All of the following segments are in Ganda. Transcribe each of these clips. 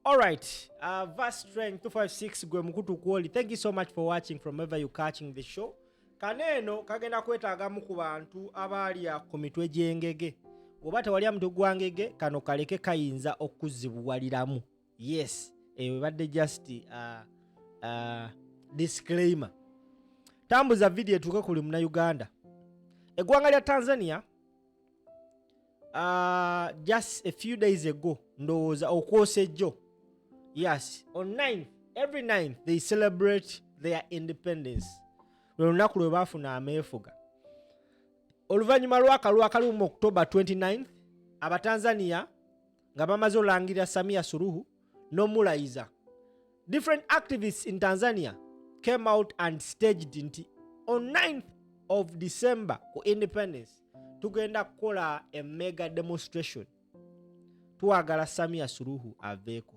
All right, verse strength 256 gwe mukutu kwoli. Thank you so much for watching from wherever you catching the show. Kaneno kagenda kwetaagamu ku bantu abalya ku mitwe gy'engege. Oba tewalya mutwe gwa ngege, kano kaleke kayinza okuzibuwaliramu. Yes, badde just disclaimer. Tambuza video etuuke kuli muna Uganda. Eggwanga lya Tanzania just a few days ago ndowooza okwosejjo. Yes, on 9th, every 9th they celebrate their independence. Lwe lunaku lwe baafuna ameefuga. Oluvannyuma lw'akalulu mu October 29th, Abatanzania nga bamaze olangirira Samia Suluhu n'omulayiza. Different activists in Tanzania came out and staged nti on 9th of December ku independence tugenda kukola a mega demonstration. Twagala Samia Suluhu aveeko.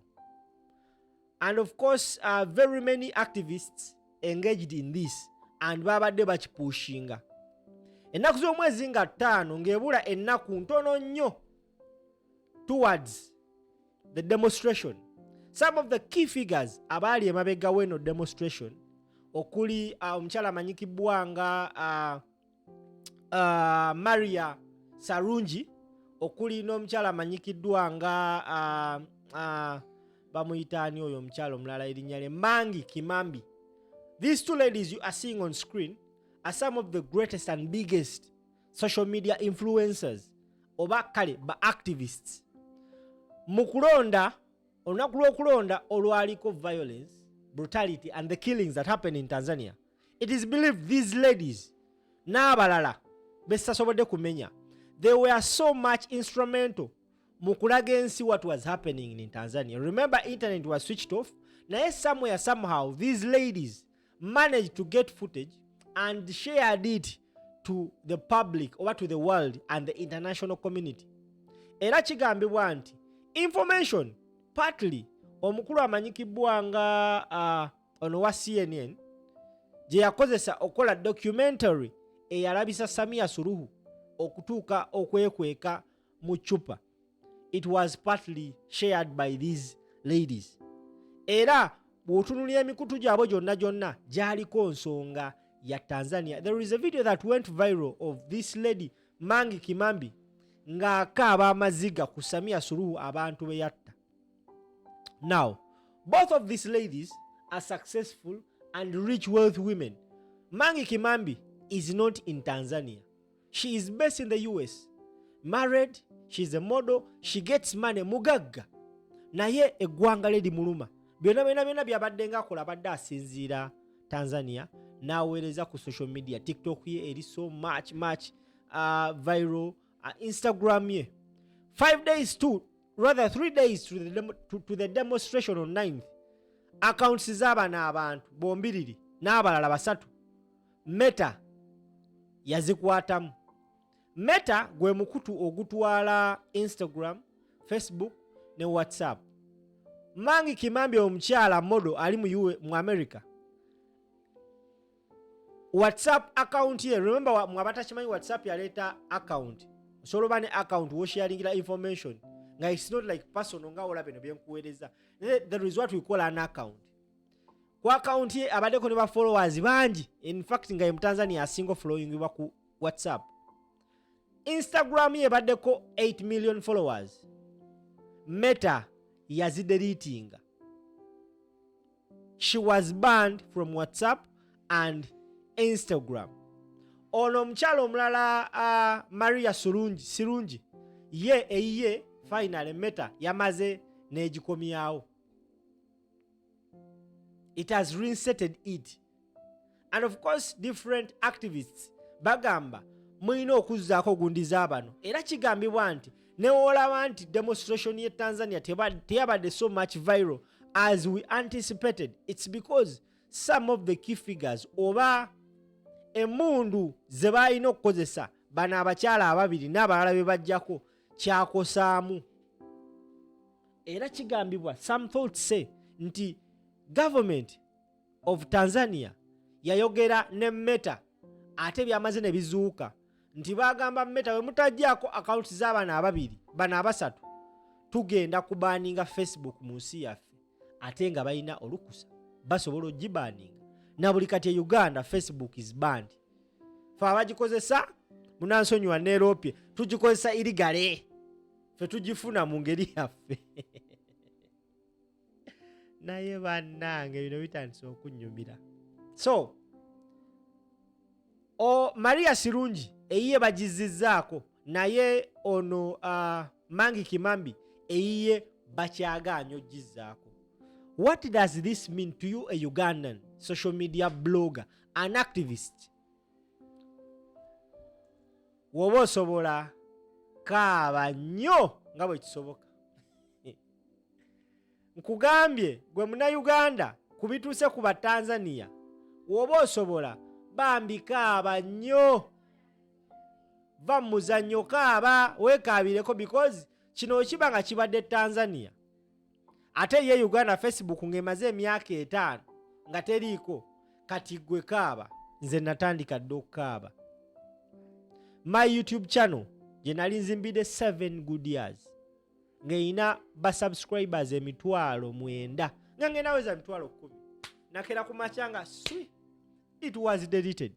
And of course, very many activists engaged in this and babadde bakipushinga. Ennaku z'omwezi nga 5 ng'ebula ennaku ntono nnyo towards the demonstration. Some of the key figures abaali emabega w'eno demonstration okuli omukyala amanyikibwa nga Maria Sarungi, okuli n'omukyala amanyikiddwa nga bamuyitaani oyo omukyala omulala erinnya lye Mangi Kimambi. These two ladies you are seeing on screen are some of the greatest and biggest social media influencers oba kale ba activists. Mu kulonda, olunaku lw'okulonda olwaliko violence, brutality and the killings that happened in Tanzania, it is believed these ladies n'abalala bessasobodde kumenya, they were so much instrumental mu kulaga ensi what was happening in Tanzania. Remember, internet was switched off. Naye somewhere, somehow, these ladies managed to get footage and shared it to the public or to the world and the international community. Era kigambibwa nti information partly omukulu amanyikibwa nga ono wa CNN gye yakozesa okola documentary eyalabisa Samia Suluhu okutuuka okwekweka mu chupa. It was partly shared by these ladies. Era bw'otunulira emikutu gyabwe gyonna gyaliko nsonga ya Tanzania. There is a video that went viral of this lady Mangi Kimambi ng'akaaba amaziga ku Samia Suluhu abantu be yatta. Now, both of these ladies are successful and rich wealthy women. Mangi Kimambi is not in Tanzania. She is based in the US. Married, she's a model, she gets money mugagga. Naye eggwanga lye limuluma. Byonna byabadde ng'akola abadde asinziira Tanzania n'aweereza ku social media. TikTok ye eri so much viral. Instagram ye 3 days to the demonstration on 9th. Accounts z'abaana abantu bombiriri n'abalala basatu Meta yazikwatamu. Meta gwe mukutu ogutwala Instagram, Facebook ne WhatsApp. Mangi Kimambi omukyala modo ali mu America. WhatsApp account ye, remember mwabatakimanyi WhatsApp yaleeta account. Soloba ne account wo sharingira information. Nga it's not like personal nga ola bino byenkuweereza. There is what we call an account. Kwa account ye abaddeko ne ba followers bangi. In fact nga mu Tanzania asinga following wa ku WhatsApp. Instagram ye baddeko 8 million followers. Meta yazideletinga. She was banned from WhatsApp and Instagram. Ono omukyala omulala Maria Sirungi ye eyiye finally Meta yamaze n'egikomyawo. It has reinstated it. And of course different activists bagamba mulina okuzzaako gundi z'abano. Era kigambibwa nti neolaba nti demonstration ye Tanzania teyabadde so much viral as we anticipated. It's because some of the key figures oba emundu ze balina okukozesa bano abakyala ababiri n'abalala be bajjako kyakosaamu. Era kigambibwa, some thoughts say nti government of Tanzania yayogera ne Meta ate byamaze ne bizuuka nti bagamba Meta we mutajjaako accounts z'abaana ababiri bano abasatu tugenda kubaninga Facebook mu nsi yaffe ate nga balina olukusa basobola ogibaninga na buli kati Uganda Facebook is banned fe abagikozesa munansonyiwa neeropye tugikozesa irigale fe tugifuna mu ngeri yaffe naye bannange bino bitandise okunnyumira. So Maria Sirungi eyiye bagizizzaako naye ono Mangi Kimambi eyiye bakyagaanyo gizzaako. What does this mean to you, a Ugandan social media blogger, an activist? Woba osobola kaaba nnyo nga bwe kisoboka. Nkugambye gwe Munnayuganda ku bituuse ku Batanzania, woba osobola bambi kaaba nnyo. Va mu muzannyo kaaba weekaabireko because kino kiba nga kibadde Tanzania. Ate ye Uganda Facebook ng'emaze emyaka 5 nga teriiko, kati gwe kaaba. Nze natandika dde okukaaba. My YouTube channel gye nali nzimbidde 7 good years ng'erina basubscribers 9,000 nga ngenda weza 10,000 nakera ku makyanga it was deleted.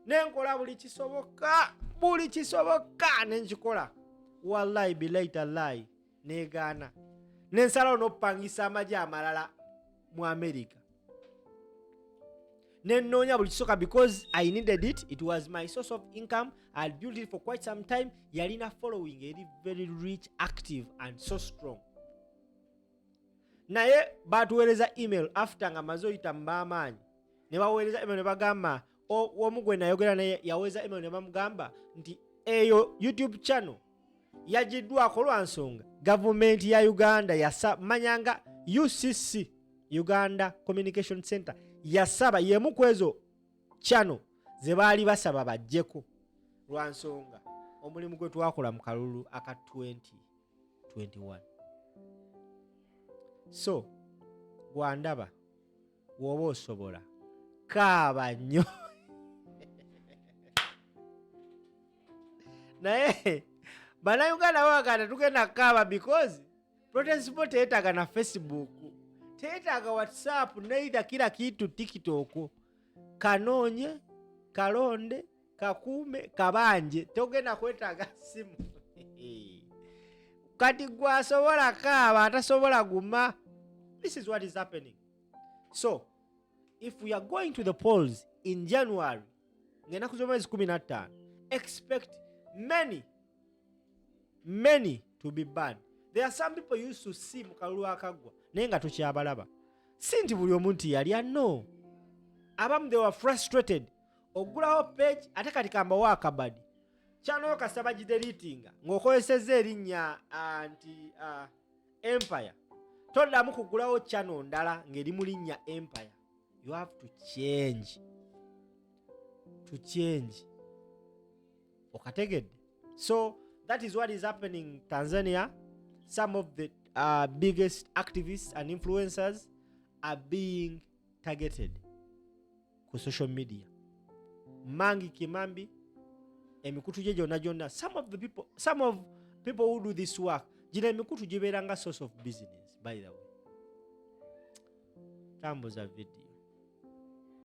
Nenkola buli kisoboka nenkikola. Wallahi billahi tallahi negaana. Nensalawo n'opangisa amagye amalala mu America. Nenoonya buli kisoka because I needed it. It was my source of income. I had built it for quite some time. Yalina following eri very rich, active and so strong. Naye batuweereza email after nga maze oyita mbamaanyi. Ne baweereza email ne bagamba omu gwe nayogera naye yaweereza email ne bamugamba nti eyo YouTube channel yagiddwako lwa nsonga gavumenti ya Uganda manyanga UCC Uganda Communication Center yasaba yemu kwezo channel ze baali basaba bajjeko lwa nsonga omulimu gwe twakola mu kalulu aka 2021. So gwandaba woba osobola kaaba nnyo naye Bannayuganda baganda tugenda kaaba because protest teetaaga na Facebook, teetaaga WhatsApp, neitha kila kitu TikTok. Kanoonye, kalonde, kakuume, kabanje, togenda kwetaaga simu. Kati gwasobola kaaba atasobola guma. This is what is happening. So if we are going to the polls in January ngena kuzomwezi 15, expect many to be banned. There are some people used to see mukalulu akagwa naye nga tokyabalaba. Si nti buli omuntu yali no. Abamu they were frustrated. Ogulawo page ate kati kambawo akabadi. Channel kasaba gideletinga ng'okozesezza erinnya anti Empire. Toddamu kugulawo channel ndala ng'eri mu linnya Empire. You have to change. Okategedde. So that is what is happening in Tanzania. Some of the biggest activists and influencers are being targeted ku social media. Mangi Kimambi, emikutu gye gyonna. Some of people who do this work, gino emikutu gibeeranga source of business, by the way. Tambuza video.